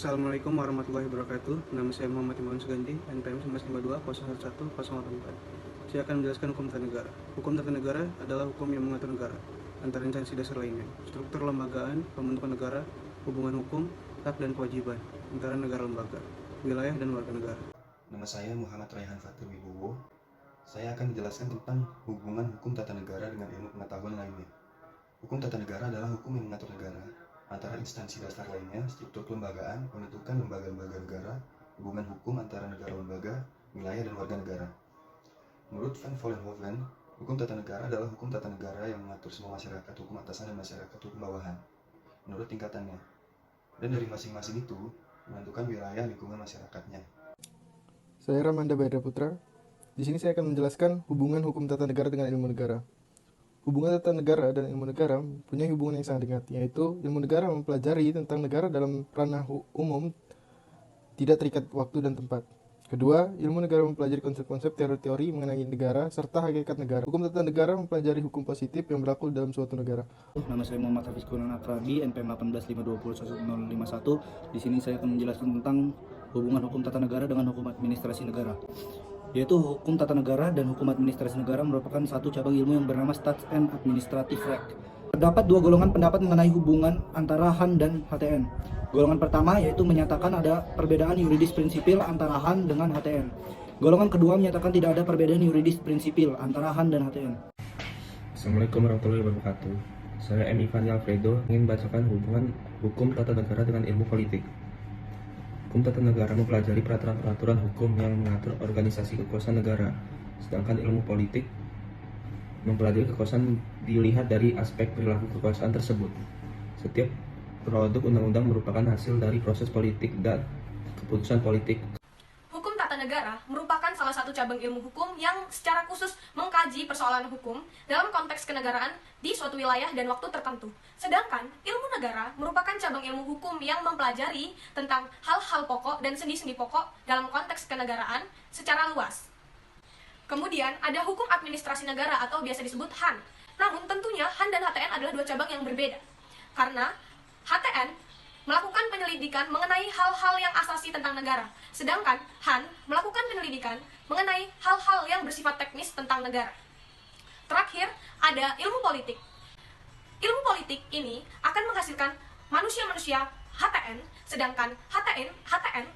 Assalamualaikum warahmatullahi wabarakatuh. Nama saya Muhammad Imran Suganti, NPM 1952 Saya akan menjelaskan hukum tata negara. Hukum tata negara adalah hukum yang mengatur negara, antara instansi dasar lainnya, struktur lembagaan, pembentukan negara, hubungan hukum, hak dan kewajiban antara negara lembaga, wilayah dan warga negara. Nama saya Muhammad Raihan Fatir Wibowo. Saya akan menjelaskan tentang hubungan hukum tata negara dengan ilmu pengetahuan lainnya. Hukum tata negara adalah hukum yang mengatur negara, antara instansi dasar lainnya, struktur kelembagaan, pembentukan lembaga-lembaga negara, hubungan hukum antara negara lembaga, wilayah dan warga negara. Menurut Van Vollenhoven, hukum tata negara adalah hukum tata negara yang mengatur semua masyarakat hukum atasan dan masyarakat hukum bawahan, menurut tingkatannya. Dan dari masing-masing itu, menentukan wilayah lingkungan masyarakatnya. Saya Ramanda Baida Putra. Di sini saya akan menjelaskan hubungan hukum tata negara dengan ilmu negara. Hubungan tata negara dan ilmu negara punya hubungan yang sangat dekat, yaitu ilmu negara mempelajari tentang negara dalam ranah umum, tidak terikat waktu dan tempat. Kedua, ilmu negara mempelajari konsep-konsep teori-teori mengenai negara serta hakikat negara. Hukum tata negara mempelajari hukum positif yang berlaku dalam suatu negara. Nama saya Muhammad Hafiz Kurniawan Afradi, NPM 185201051. Di sini saya akan menjelaskan tentang hubungan hukum tata negara dengan hukum administrasi negara. Yaitu hukum tata negara dan hukum administrasi negara merupakan satu cabang ilmu yang bernama Stats and Administrative Right. Terdapat dua golongan pendapat mengenai hubungan antara HAN dan HTN. Golongan pertama yaitu menyatakan ada perbedaan yuridis prinsipil antara HAN dengan HTN. Golongan kedua menyatakan tidak ada perbedaan yuridis prinsipil antara HAN dan HTN. Assalamualaikum warahmatullahi wabarakatuh. Saya M. Ivan Alfredo ingin bacakan hubungan hukum tata negara dengan ilmu politik. Hukum tata negara mempelajari peraturan-peraturan hukum yang mengatur organisasi kekuasaan negara, sedangkan ilmu politik mempelajari kekuasaan dilihat dari aspek perilaku kekuasaan tersebut. Setiap produk undang-undang merupakan hasil dari proses politik dan keputusan politik. Hukum tata negara merupakan salah satu cabang ilmu hukum yang secara khusus mengkaji persoalan hukum dalam konteks kenegaraan di suatu wilayah dan waktu tertentu. Sedangkan ilmu negara merupakan cabang ilmu hukum yang mempelajari tentang hal-hal pokok dan sendi-sendi pokok dalam konteks kenegaraan secara luas. Kemudian ada hukum administrasi negara atau biasa disebut HAN. Namun tentunya HAN dan HTN adalah dua cabang yang berbeda. Karena HTN melakukan penyelidikan mengenai hal-hal yang asasi tentang negara, sedangkan HAN melakukan penyelidikan mengenai hal-hal yang bersifat teknis tentang negara. Terakhir, ada ilmu politik. Ilmu politik ini akan menghasilkan manusia-manusia HTN, sedangkan HTN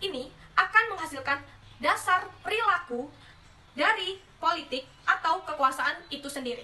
ini akan menghasilkan dasar perilaku dari politik atau kekuasaan itu sendiri.